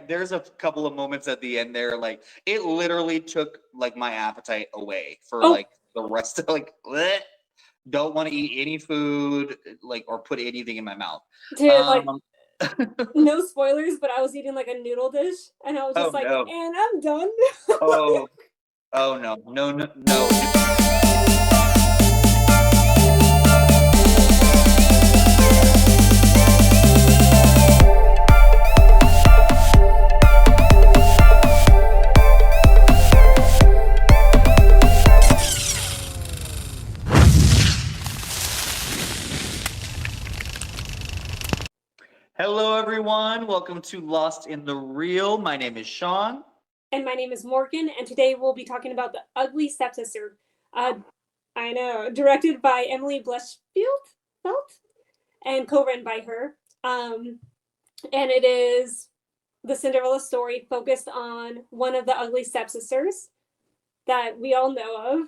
There's a couple of moments at the end there, like it literally took like my appetite away for like the rest of like bleh, don't want to eat any food like or put anything in my mouth. Dude, like no spoilers, but I was eating like a noodle dish and I was just no. and I'm done. Oh no. Hello, everyone. Welcome to Lost in the Real. My name is Sean. And my name is Morgan. And today we'll be talking about The Ugly Stepsister. I know, directed by Emily Blushfield and co-written by her. And it is the Cinderella story focused on one of the ugly stepsisters that we all know of.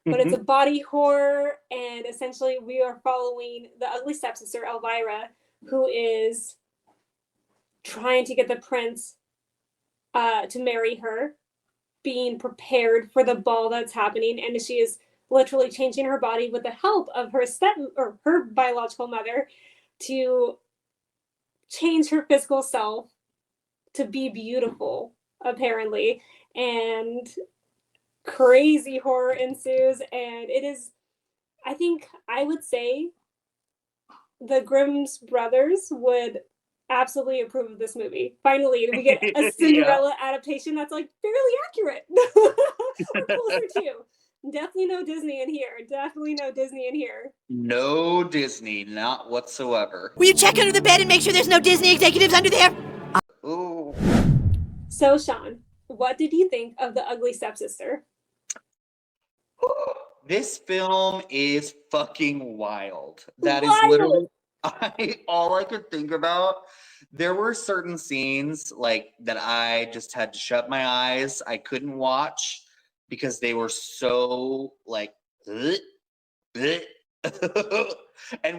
But it's a body horror. And essentially we are following the ugly stepsister, Elvira, who is trying to get the prince to marry her, being prepared for the ball that's happening, and she is literally changing her body with the help of her biological mother to change her physical self to be beautiful, apparently. And crazy horror ensues, and it is, I think I would say the Grimm's brothers would absolutely approve of this movie. Finally, we get a Cinderella adaptation that's like fairly accurate. We're closer to. Definitely no Disney in here. No Disney, not whatsoever. Will you check under the bed and make sure there's no Disney executives under there? Ooh. So, Sean, what did you think of The Ugly Stepsister? This film is fucking wild. That is literally all I could think about. There were certain scenes like that I just had to shut my eyes. I couldn't watch because they were so like and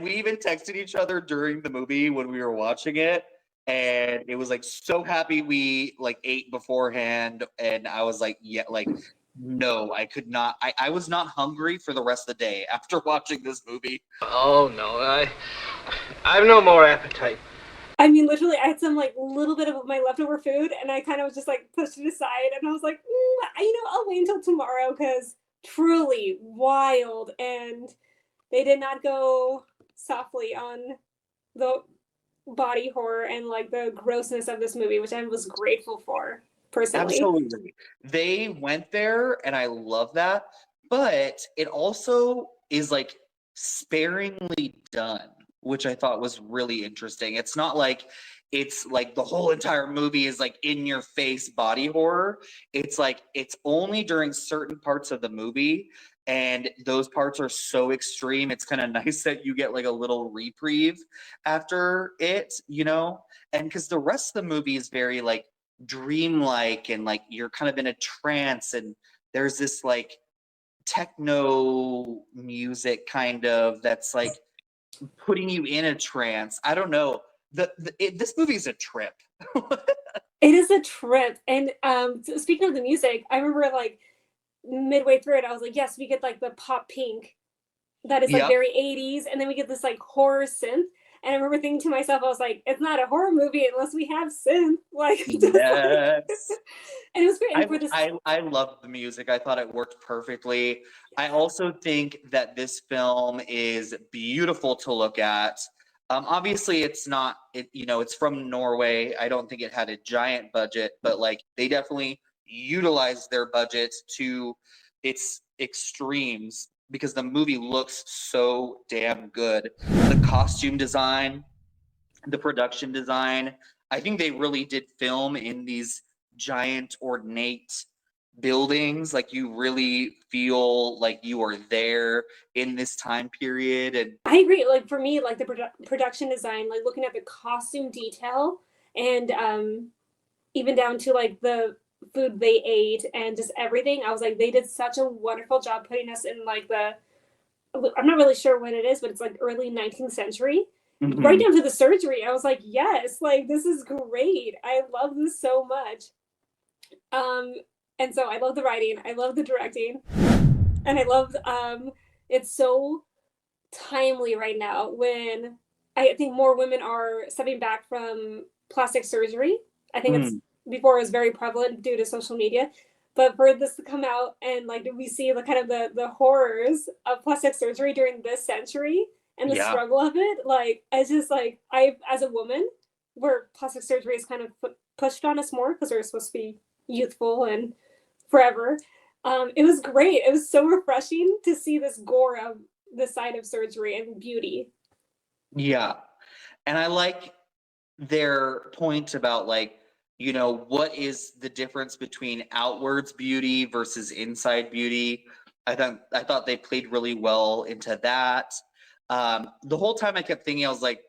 we even texted each other during the movie when we were watching it, and it was like so happy we like ate beforehand, and I was like, yeah, like no, I could not. I was not hungry for the rest of the day after watching this movie. Oh no, I have no more appetite. I mean, literally, I had some like little bit of my leftover food, and I kind of was just like pushed it aside, and I was like, I'll wait until tomorrow because truly wild, and they did not go softly on the body horror and like the grossness of this movie, which I was grateful for. Personally. Absolutely. They went there and I love that, but it also is like sparingly done, which I thought was really interesting. It's not like it's like the whole entire movie is like in your face body horror. It's like it's only during certain parts of the movie, and those parts are so extreme. It's kind of nice that you get like a little reprieve after it, you know? And because the rest of the movie is very like dreamlike and like you're kind of in a trance, and there's this like techno music kind of that's like putting you in a trance. I don't know. This movie is a trip. It is a trip. And speaking of the music, I remember like midway through it, I was like, yes, we get like the pop pink that is like very 80s, and then we get this like horror synth. And I remember thinking to myself, I was like, it's not a horror movie unless we have synth. Like, yes. And it was great. I loved the music. I thought it worked perfectly. I also think that this film is beautiful to look at. Obviously, it's from Norway. I don't think it had a giant budget, but like they definitely utilized their budget to its extremes, because the movie looks so damn good. The costume design, the production design, I think they really did film in these giant ornate buildings. Like you really feel like you are there in this time period. And I agree. Like for me, like the production design, like looking at the costume detail and even down to like the food they ate and just everything, I was like, they did such a wonderful job putting us in like I'm not really sure what it is, but it's like early 19th century, right Mhm. down to the surgery. I was like, yes, like this is great. I love this so much. Um, and so I love the writing, I love the directing, and I love it's so timely right now when I think more women are stepping back from plastic surgery. I think it's Mm. before it was very prevalent due to social media, but for this to come out and like we see the kind of the horrors of plastic surgery during this century and the Yeah. struggle of it, like it's just like I as a woman, where plastic surgery is kind of pushed on us more because we're supposed to be youthful and forever. It was great. It was so refreshing to see this gore of the side of surgery and beauty. Yeah. And I like their point about like, what is the difference between outwards beauty versus inside beauty. I thought they played really well into that. The whole time I kept thinking, I was like,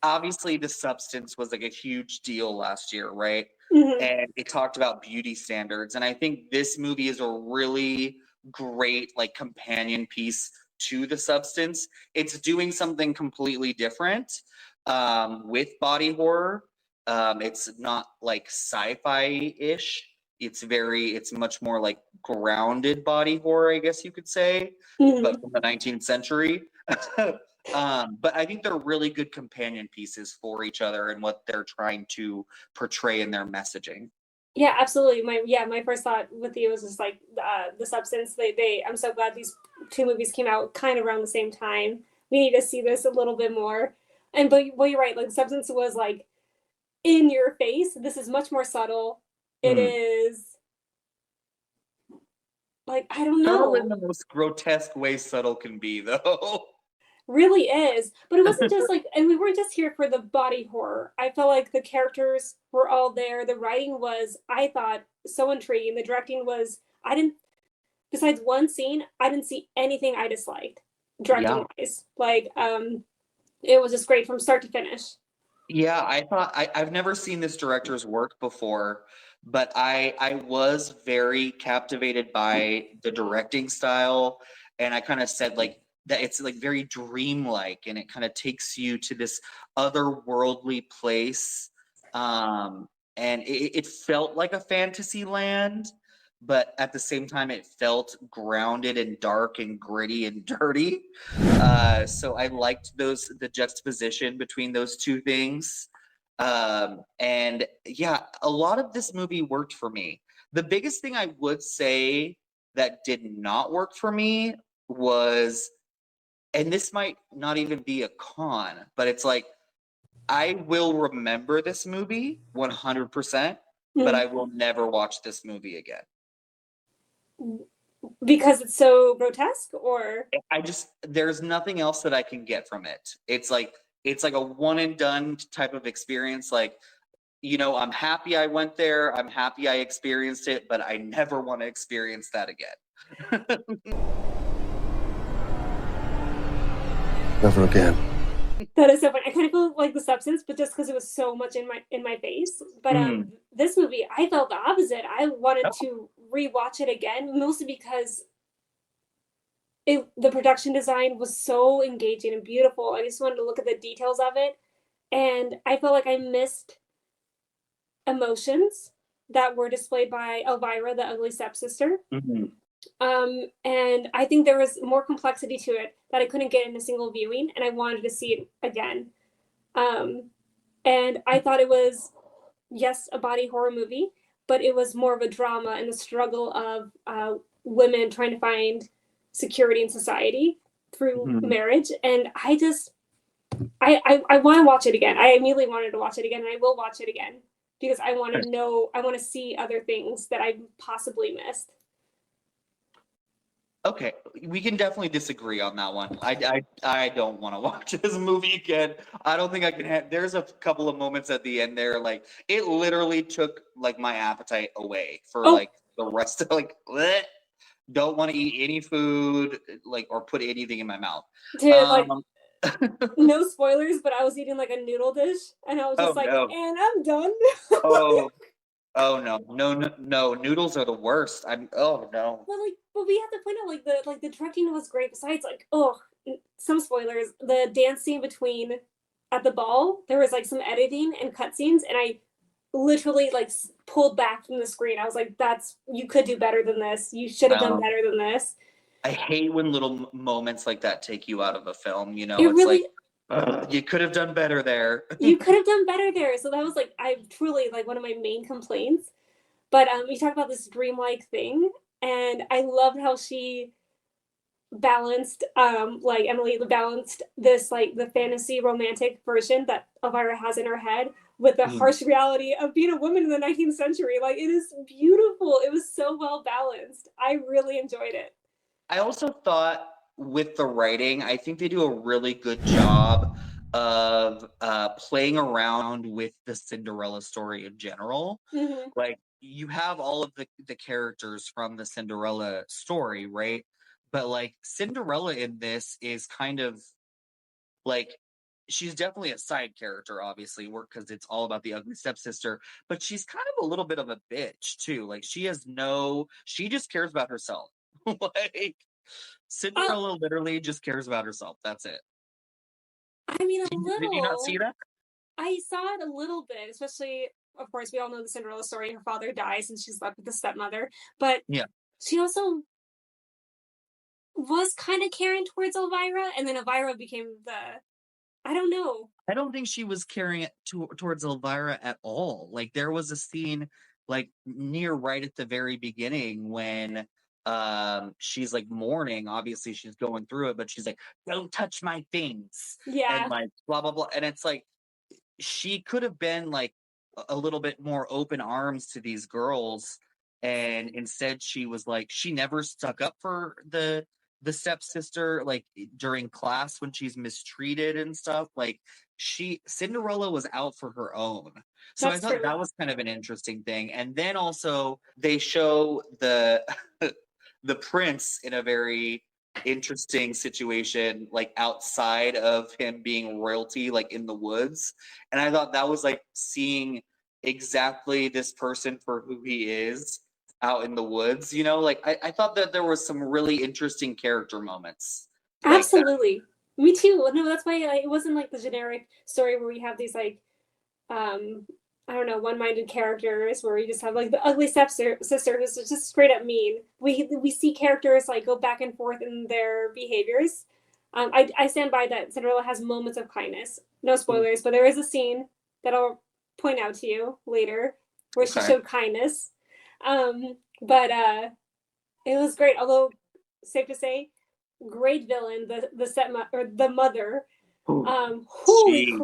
obviously the substance was like a huge deal last year, right? Mm-hmm. And it talked about beauty standards. And I think this movie is a really great like companion piece to the substance. It's doing something completely different with body horror. It's not like sci-fi-ish. It's much more like grounded body horror, I guess you could say, but Mm-hmm. from the 19th century. But I think they're really good companion pieces for each other and what they're trying to portray in their messaging. Yeah, absolutely. My first thought with you was just like the substance. They I'm so glad these two movies came out kind of around the same time. We need to see this a little bit more. And but well, you're right. Like substance was like in your face. This is much more subtle. It Hmm. is like I don't Subtle in know. the most grotesque way subtle can be, though. Really is. But it wasn't just like, and we weren't just here for the body horror. I felt like the characters were all there. The writing was, I thought, so intriguing. The directing was, I didn't, besides one scene, I didn't see anything I disliked, Yeah. directing wise. Like, it was just great from start to finish. Yeah, I've never seen this director's work before, but I was very captivated by the directing style, and I kind of said like that it's like very dreamlike, and it kind of takes you to this otherworldly place, and it felt like a fantasy land, but at the same time it felt grounded and dark and gritty and dirty. So I liked the juxtaposition between those two things. And yeah, a lot of this movie worked for me. The biggest thing I would say that did not work for me was, and this might not even be a con, but it's like I will remember this movie 100%, but Mm. I will never watch this movie again. Because it's so grotesque, or There's nothing else that I can get from it. It's like a one and done type of experience. Like, I'm happy I went there. I'm happy I experienced it, but I never want to experience that again. Never again. that is so funny. I kind of feel like the substance, but just because it was so much in my face. But Mm. this movie, I felt the opposite. I wanted Oh, to rewatch it again, mostly because the production design was so engaging and beautiful. I just wanted to look at the details of it, and I felt like I missed emotions that were displayed by Elvira, the ugly stepsister. mhm. And I think there was more complexity to it that I couldn't get in a single viewing, and I wanted to see it again. And I thought it was, yes, a body horror movie, but it was more of a drama and the struggle of women trying to find security in society through Mhm. marriage. And I want to watch it again. I immediately wanted to watch it again, and I will watch it again because I want to know, I want to see other things that I possibly missed. Okay, we can definitely disagree on that one. I don't want to watch this movie again. I don't think I can have. There's a couple of moments at the end there, like it literally took like my appetite away for Oh, like the rest of like. Bleh, don't want to eat any food, like or put anything in my mouth. dude, like Um, no spoilers, but I was eating like a noodle dish, and I was oh just like, no. and I'm done. Oh, oh no. No, no, no. Noodles are the worst. Oh no. But we have to point out like the directing was great. Besides, like, oh, some spoilers, the dance scene between at the ball, there was like some editing and cutscenes, and I literally like pulled back from the screen. I was like, "That's you could do better than this. You should have done better than this." I hate when little moments like that take you out of a film. You know, It it's really, like you could have done better there. you could have done better there. So that was like, I truly like one of my main complaints. But you talk about this dreamlike thing, and I loved how she balanced like Emily balanced this like the fantasy romantic version that Elvira has in her head with the harsh reality of being a woman in the 19th century. Like, it is beautiful. It was so well balanced. I really enjoyed it. I also thought with the writing, I think they do a really good job of playing around with the Cinderella story in general. Mm-hmm. Like, you have all of the characters from the Cinderella story, right? But like Cinderella in this is kind of like, she's definitely a side character, obviously, because it's all about the ugly stepsister, but she's kind of a little bit of a bitch too. Like, she just cares about herself. Like, Cinderella literally just cares about herself. That's it. I mean, a Did you not little. see that? I saw it a little bit, especially, of course, we all know the Cinderella story. Her father dies and she's left with the stepmother. But Yeah. she also was kind of caring towards Elvira, and then Elvira became I don't know. I don't think she was carrying it towards Elvira at all. Like, there was a scene like near right at the very beginning when she's like mourning. Obviously she's going through it, but she's like, "Don't touch my things." Yeah. And like blah blah blah. And it's like, she could have been like a little bit more open arms to these girls, and instead she was like, she never stuck up for the stepsister, like during class when she's mistreated and stuff. Like, Cinderella was out for her own. So That's I thought true. that was kind of an interesting thing. And then also they show the the prince in a very interesting situation, like outside of him being royalty, like in the woods. And I thought that was like seeing exactly this person for who he is out in the woods, you know. Like, I thought that there was some really interesting character moments like that. Absolutely. Me too. No, that's why it wasn't like the generic story where we have these like I don't know, one-minded characters where we just have like the ugly stepsister who's just straight up mean. We see characters like go back and forth in their behaviors. I stand by that Cinderella has moments of kindness. No spoilers, but there is a scene that I'll point out to you later where she showed kindness. But it was great. Although, safe to say, great villain, the stepmother or the mother. Holy,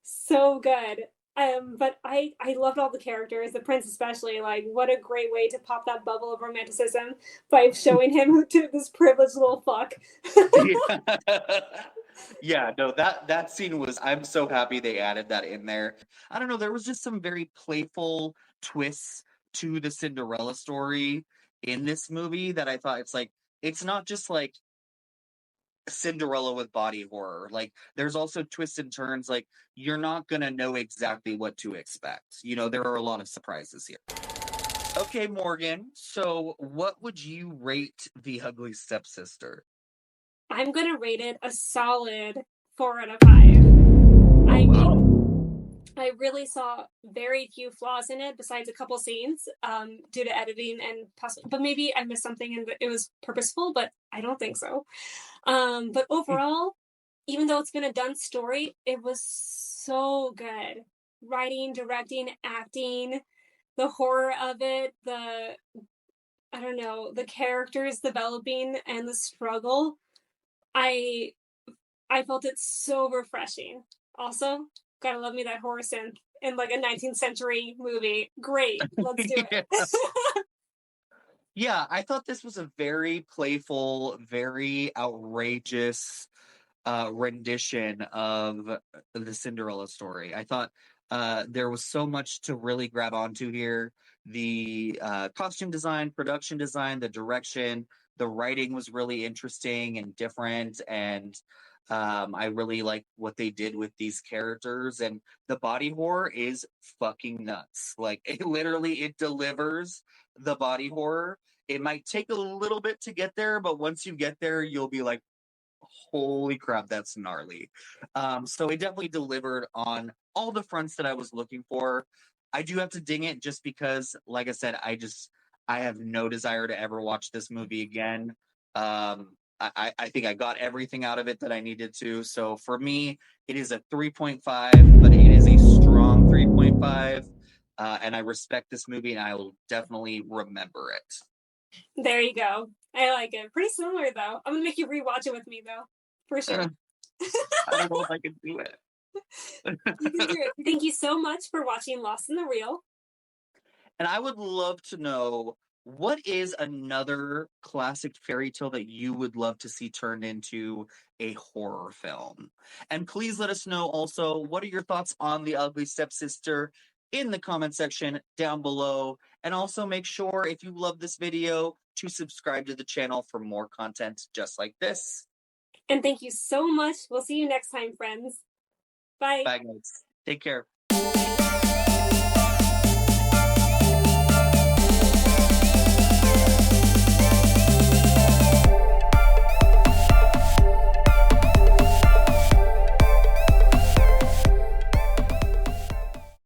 so good. But I loved all the characters, the prince especially. Like, what a great way to pop that bubble of romanticism by showing him to this privileged little fuck. Yeah, no, that scene was, I'm so happy they added that in there. I don't know, there was just some very playful twists to the Cinderella story in this movie that I thought, it's not just like Cinderella with body horror. Like, there's also twists and turns. Like, you're not gonna know exactly what to expect. You know, there are a lot of surprises here. Okay, Morgan, so what would you rate The Ugly Stepsister? I'm gonna rate it a solid 4 out of 5. I mean, I really saw very few flaws in it besides a couple scenes due to editing and but maybe I missed something and it was purposeful, but I don't think so. But overall, even though it's been a done story, it was so good. Writing, directing, acting, the horror of it, I don't know, the characters developing and the struggle. I felt it so refreshing. Also, gotta love me that horror synth in like a 19th century movie. Great, let's do it. Yeah, I thought this was a very playful, very outrageous rendition of the Cinderella story. I thought there was so much to really grab onto here. The costume design, production design, the direction, the writing was really interesting and different, and I really like what they did with these characters, and the body horror is fucking nuts. Like, it delivers the body horror. It might take a little bit to get there, but once you get there, you'll be like, holy crap, that's gnarly. So it definitely delivered on all the fronts that I was looking for. I do have to ding it just because, like I said, I have no desire to ever watch this movie again. I think I got everything out of it that I needed to. So for me, it is a 3.5, but it is a strong 3.5. And I respect this movie, and I will definitely remember it. There you go. I like it. Pretty similar though. I'm gonna make you rewatch it with me though, for sure. I don't know if I can do it. You can do it. Thank you so much for watching Lost in the Reel. And I would love to know, what is another classic fairy tale that you would love to see turned into a horror film? And please let us know also, what are your thoughts on The Ugly Stepsister in the comment section down below. And also make sure, if you love this video, to subscribe to the channel for more content just like this. And thank you so much. We'll see you next time, friends. Bye. Bye, guys. Take care.